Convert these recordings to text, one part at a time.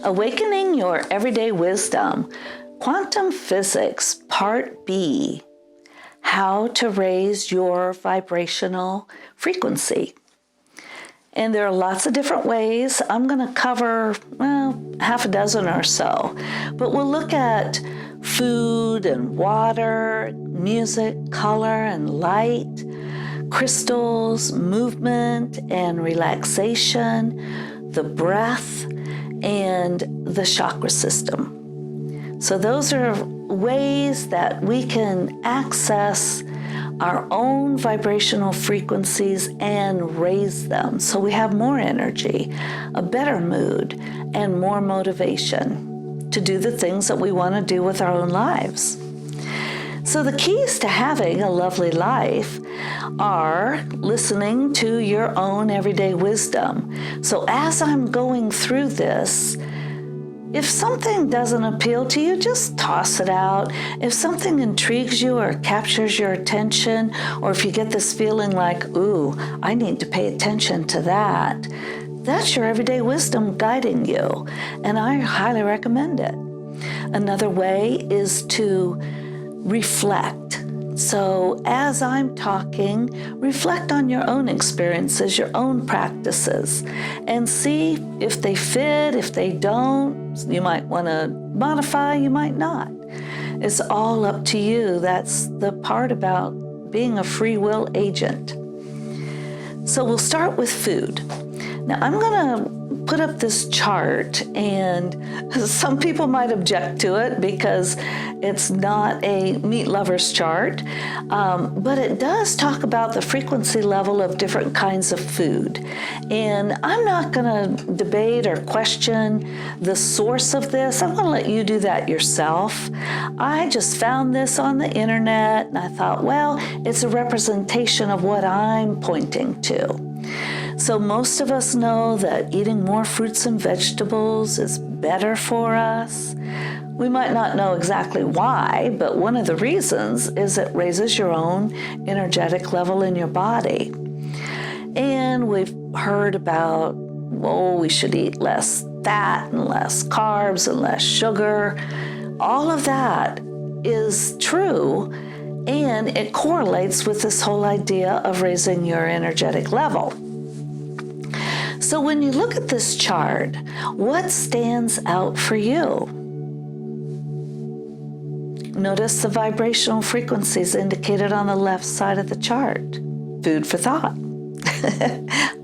Awakening Your Everyday Wisdom, Quantum Physics, Part B, How to Raise Your Vibrational Frequency. And there are lots of different ways. I'm going to cover, half a dozen or so. But we'll look at food and water, music, color and light, crystals, movement and relaxation, the breath, and the chakra system. So those are ways that we can access our own vibrational frequencies and raise them so we have more energy, a better mood, and more motivation to do the things that we want to do with our own lives. So the keys to having a lovely life are listening to your own everyday wisdom. So as I'm going through this, if something doesn't appeal to you, just toss it out. If something intrigues you or captures your attention, or if you get this feeling like, ooh, I need to pay attention to that, that's your everyday wisdom guiding you, and I highly recommend it. Another way is to reflect. So as I'm talking, reflect on your own experiences, your own practices, and see if they fit, if they don't. You might want to modify, you might not. It's all up to you. That's the part about being a free will agent. So we'll start with food. Now I'm going to put up this chart, and some people might object to it because it's not a meat lover's chart, but it does talk about the frequency level of different kinds of food. And I'm not going to debate or question the source of this. I'm going to let you do that yourself. I just found this on the internet, and I thought, well, it's a representation of what I'm pointing to. So most of us know that eating more fruits and vegetables is better for us. We might not know exactly why, but one of the reasons is it raises your own energetic level in your body. And we've heard about, we should eat less fat and less carbs and less sugar. All of that is true, and it correlates with this whole idea of raising your energetic level. So when you look at this chart, what stands out for you? Notice the vibrational frequencies indicated on the left side of the chart. Food for thought.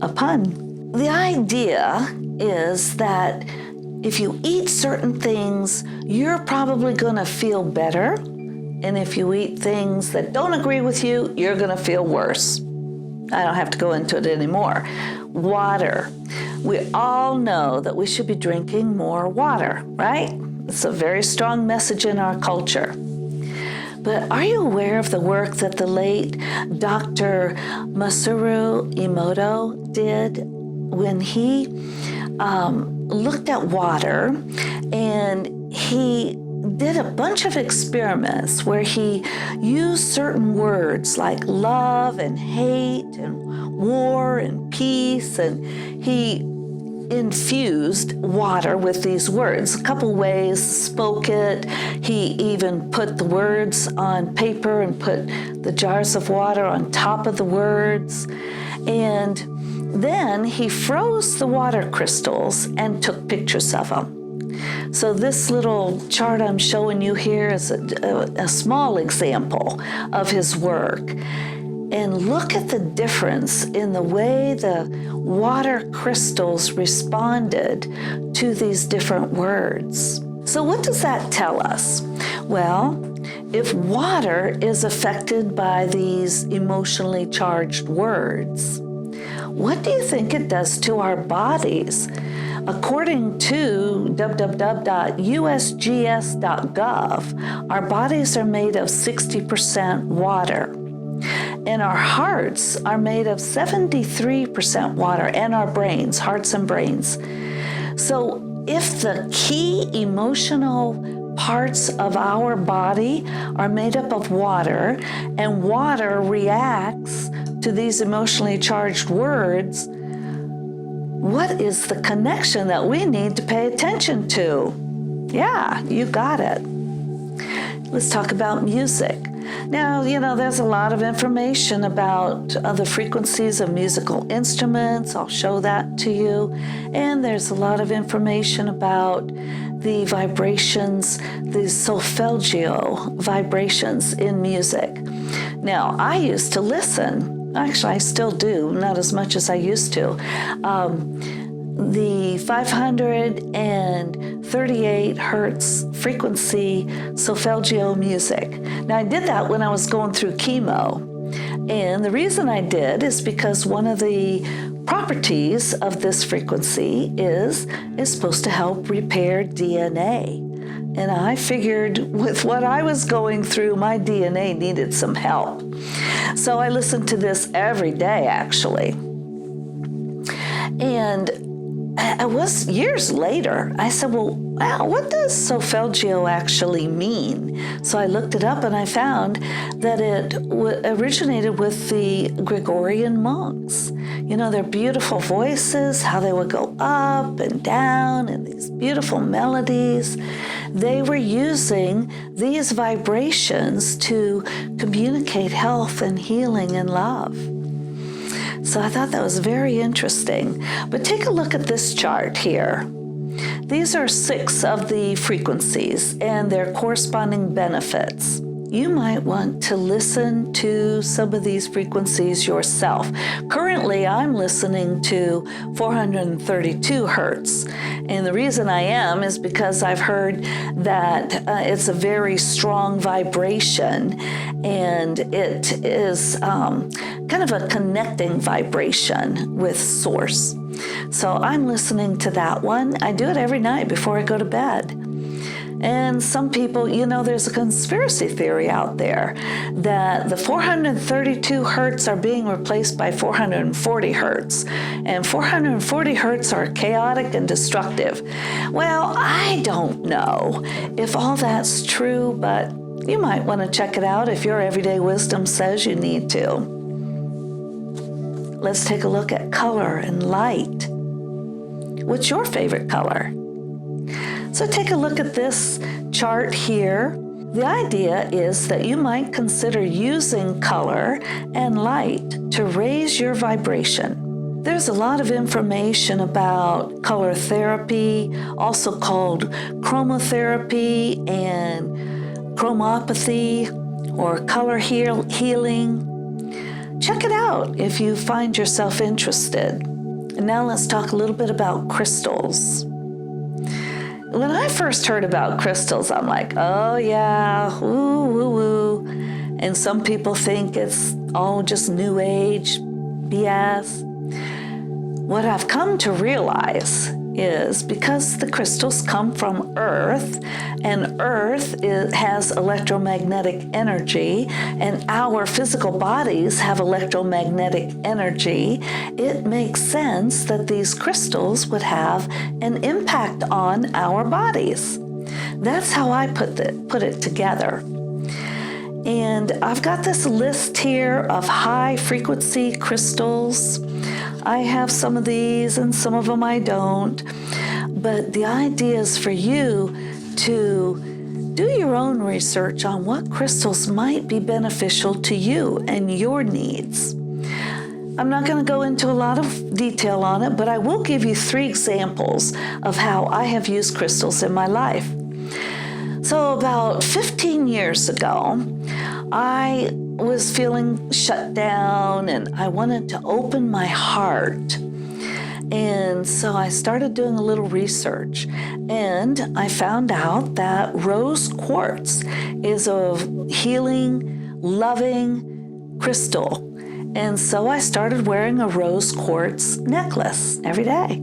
A pun. The idea is that if you eat certain things, you're probably going to feel better. And if you eat things that don't agree with you, you're going to feel worse. I don't have to go into it anymore. Water. We all know that we should be drinking more water, right? It's a very strong message in our culture. But are you aware of the work that the late Dr. Masaru Emoto did when he looked at water, and he did a bunch of experiments where he used certain words like love and hate and war and peace, and he infused water with these words. A couple ways, spoke it. He even put the words on paper and put the jars of water on top of the words. And then he froze the water crystals and took pictures of them. So this little chart I'm showing you here is a small example of his work. And look at the difference in the way the water crystals responded to these different words. So what does that tell us? Well, if water is affected by these emotionally charged words, what do you think it does to our bodies? According to www.usgs.gov, our bodies are made of 60% water. And our hearts are made of 73% water, and our brains, hearts and brains. So if the key emotional parts of our body are made up of water, and water reacts to these emotionally charged words, What is the connection that we need to pay attention to? Yeah, you got it. Let's talk about music. Now, there's a lot of information about the frequencies of musical instruments. I'll show that to you. And there's a lot of information about the vibrations, the solfeggio vibrations in music. Now, I used to listen. Actually, I still do, not as much as I used to. The 538 hertz frequency solfeggio music. Now, I did that when I was going through chemo. And the reason I did is because one of the properties of this frequency is supposed to help repair DNA. And I figured with what I was going through, my DNA needed some help. So I listened to this every day, actually. And it was years later, I said, well, what does solfeggio actually mean? So I looked it up and I found that it originated with the Gregorian monks. Their beautiful voices, how they would go up and down and these beautiful melodies. They were using these vibrations to communicate health and healing and love. So I thought that was very interesting. But take a look at this chart here. These are 6 of the frequencies and their corresponding benefits. You might want to listen to some of these frequencies yourself. Currently, I'm listening to 432 hertz. And the reason I am is because I've heard that it's a very strong vibration, and it is kind of a connecting vibration with Source. So I'm listening to that one. I do it every night before I go to bed. And some people, there's a conspiracy theory out there that the 432 hertz are being replaced by 440 hertz. And 440 hertz are chaotic and destructive. Well, I don't know if all that's true, but you might want to check it out if your everyday wisdom says you need to. Let's take a look at color and light. What's your favorite color? So take a look at this chart here. The idea is that you might consider using color and light to raise your vibration. There's a lot of information about color therapy, also called chromotherapy and chromopathy or color healing. Check it out if you find yourself interested. And now let's talk a little bit about crystals. When I first heard about crystals, I'm like, oh yeah, woo, woo, woo. And some people think it's all just new age BS. What I've come to realize is because the crystals come from Earth, and Earth has electromagnetic energy, and our physical bodies have electromagnetic energy, it makes sense that these crystals would have an impact on our bodies. That's how I put it together. And I've got this list here of high frequency crystals. I have some of these and some of them I don't. But the idea is for you to do your own research on what crystals might be beneficial to you and your needs. I'm not going to go into a lot of detail on it, but I will give you 3 examples of how I have used crystals in my life. So about 15 years ago, I was feeling shut down and I wanted to open my heart. And so I started doing a little research, and I found out that rose quartz is a healing, loving crystal. And so I started wearing a rose quartz necklace every day.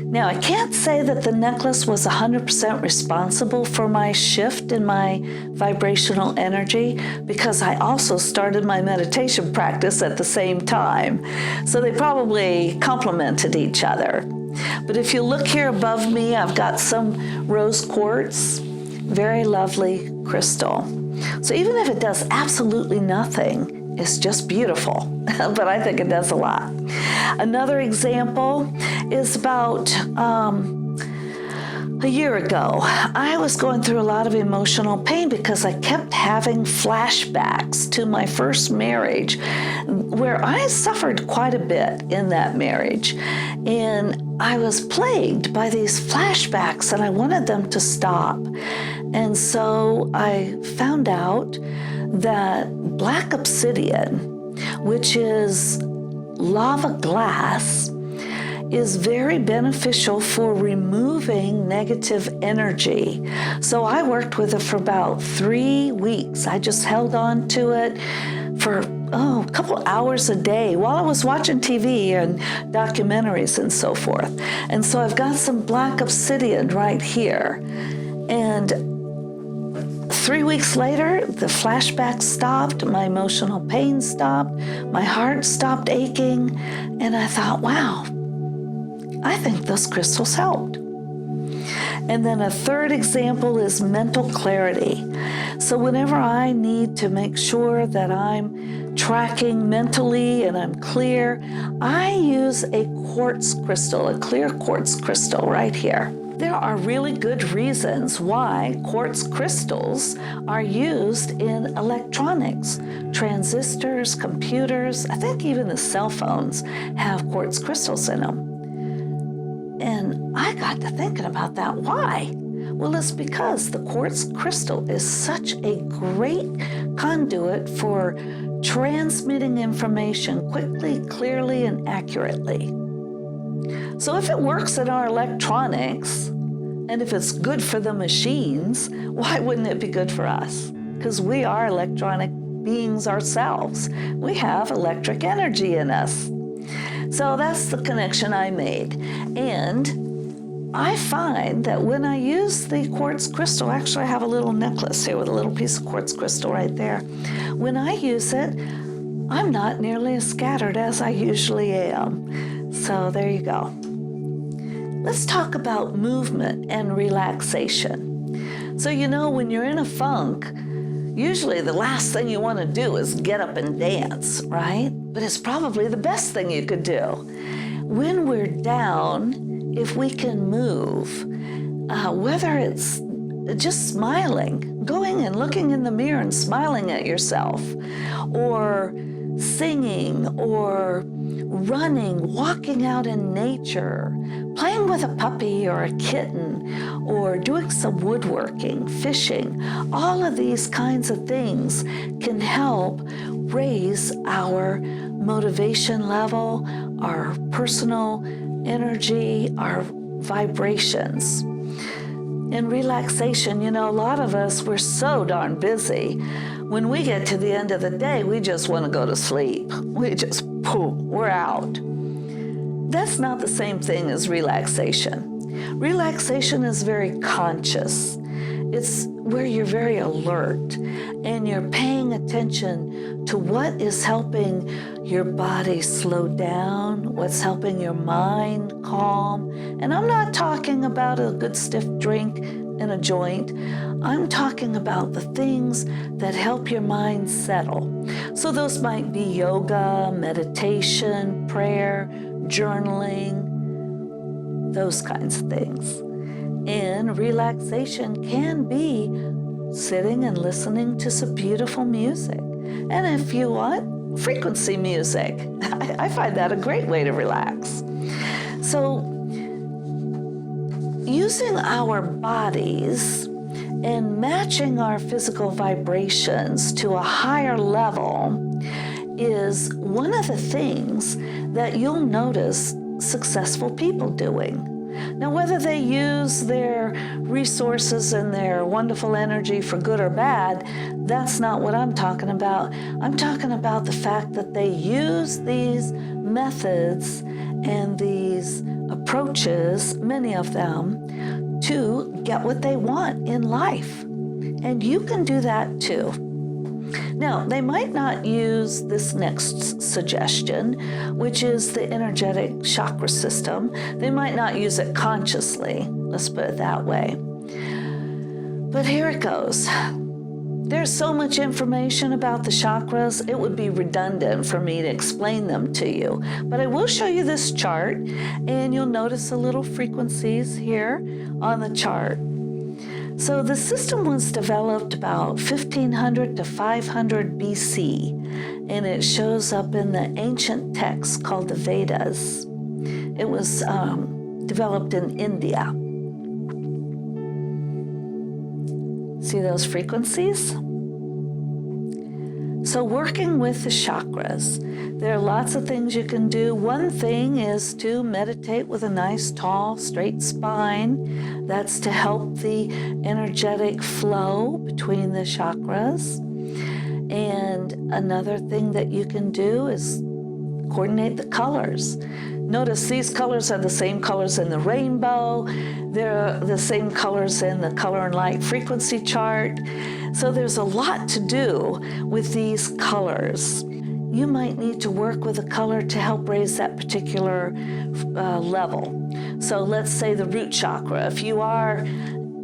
Now, I can't say that the necklace was 100% responsible for my shift in my vibrational energy, because I also started my meditation practice at the same time. So they probably complemented each other. But if you look here above me, I've got some rose quartz, very lovely crystal. So even if it does absolutely nothing, it's just beautiful, but I think it does a lot. Another example is about a year ago. I was going through a lot of emotional pain because I kept having flashbacks to my first marriage, where I suffered quite a bit in that marriage. And I was plagued by these flashbacks and I wanted them to stop. And so I found out that black obsidian, which is lava glass, is very beneficial for removing negative energy. So I worked with it for about 3 weeks. I just held on to it for a couple hours a day while I was watching TV and documentaries and so forth. And so I've got some black obsidian right here. And 3 weeks later, the flashbacks stopped, my emotional pain stopped, my heart stopped aching, and I thought, wow, I think those crystals helped. And then a third example is mental clarity. So whenever I need to make sure that I'm tracking mentally and I'm clear, I use a quartz crystal, a clear quartz crystal right here. There are really good reasons why quartz crystals are used in electronics. Transistors, computers, I think even the cell phones have quartz crystals in them. And I got to thinking about that. Why? Well, it's because the quartz crystal is such a great conduit for transmitting information quickly, clearly, and accurately. So if it works in our electronics, and if it's good for the machines, why wouldn't it be good for us? Because we are electronic beings ourselves. We have electric energy in us. So that's the connection I made. And I find that when I use the quartz crystal, actually I have a little necklace here with a little piece of quartz crystal right there. When I use it, I'm not nearly as scattered as I usually am. So there you go. Let's talk about movement and relaxation. So when you're in a funk, usually the last thing you want to do is get up and dance, right? But it's probably the best thing you could do. When we're down, if we can move, whether it's just smiling, going and looking in the mirror and smiling at yourself, or singing, or running, walking out in nature, playing with a puppy or a kitten, or doing some woodworking, fishing, all of these kinds of things can help raise our motivation level, our personal energy, our vibrations. In relaxation, a lot of us, we're so darn busy. When we get to the end of the day, we just want to go to sleep. We're out. That's not the same thing as relaxation. Relaxation is very conscious. It's where you're very alert and you're paying attention to what is helping your body slow down, what's helping your mind calm. And I'm not talking about a good stiff drink and a joint. I'm talking about the things that help your mind settle. So those might be yoga, meditation, prayer, journaling, those kinds of things. And relaxation can be sitting and listening to some beautiful music. And if you want, frequency music. I find that a great way to relax. So using our bodies and matching our physical vibrations to a higher level is one of the things that you'll notice successful people doing. Now, whether they use their resources and their wonderful energy for good or bad, that's not what I'm talking about. I'm talking about the fact that they use these methods and these approaches, many of them, to get what they want in life. And you can do that too. Now, they might not use this next suggestion, which is the energetic chakra system. They might not use it consciously, let's put it that way. But here it goes. There's so much information about the chakras, it would be redundant for me to explain them to you. But I will show you this chart, and you'll notice the little frequencies here on the chart. So the system was developed about 1500 to 500 BC, and it shows up in the ancient text called the Vedas. It was developed in India. See those frequencies? So working with the chakras, there are lots of things you can do. One thing is to meditate with a nice, tall, straight spine. That's to help the energetic flow between the chakras. And another thing that you can do is coordinate the colors. Notice these colors are the same colors in the rainbow. They're the same colors in the color and light frequency chart. So there's a lot to do with these colors. You might need to work with a color to help raise that particular level. So let's say the root chakra. If you are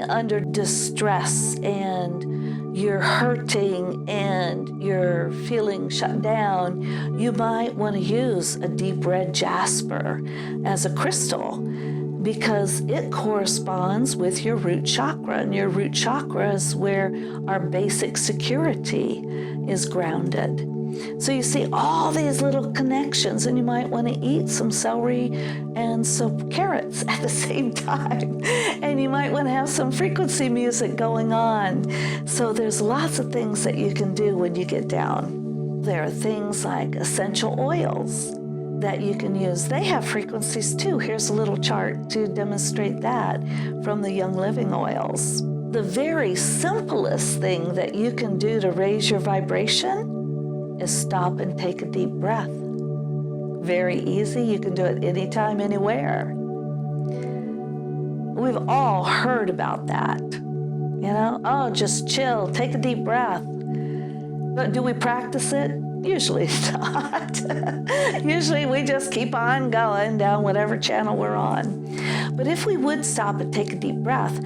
under distress and you're hurting and you're feeling shut down, you might want to use a deep red jasper as a crystal because it corresponds with your root chakra, and your root chakra is where our basic security is grounded. So you see all these little connections, and you might want to eat some celery and some carrots at the same time. And you might want to have some frequency music going on. So there's lots of things that you can do when you get down. There are things like essential oils that you can use. They have frequencies too. Here's a little chart to demonstrate that from the Young Living oils. The very simplest thing that you can do to raise your vibration is stop and take a deep breath. Very easy. You can do it anytime, anywhere. We've all heard about that. You know, oh, just chill, take a deep breath. But do we practice it? Usually not. Usually we just keep on going down whatever channel we're on. But if we would stop and take a deep breath,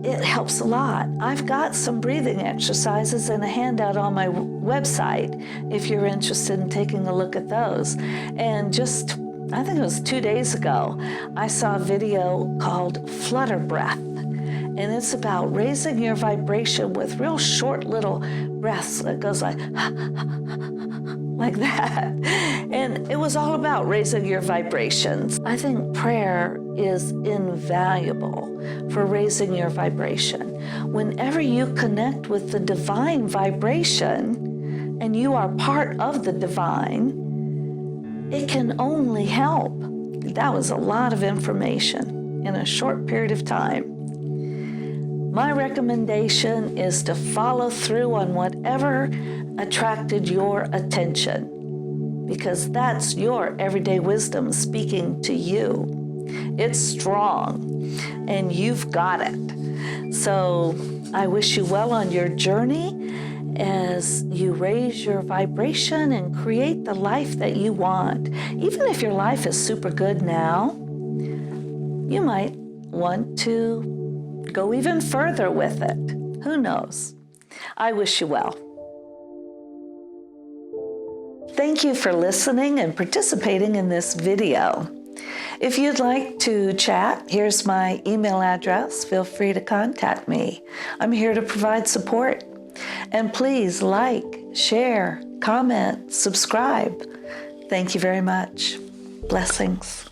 it helps a lot. I've got some breathing exercises and a handout on my website if you're interested in taking a look at those. And just, I think it was 2 days ago, I saw a video called Flutter Breath. And it's about raising your vibration with real short little breaths that goes like that. And it was all about raising your vibrations. I think prayer is invaluable for raising your vibration. Whenever you connect with the divine vibration and you are part of the divine, it can only help. That was a lot of information in a short period of time. My recommendation is to follow through on whatever attracted your attention, because that's your everyday wisdom speaking to you. It's strong, and you've got it. So I wish you well on your journey as you raise your vibration and create the life that you want. Even if your life is super good now, you might want to go even further with it. Who knows? I wish you well. Thank you for listening and participating in this video. If you'd like to chat, here's my email address. Feel free to contact me. I'm here to provide support. And please like, share, comment, subscribe. Thank you very much. Blessings.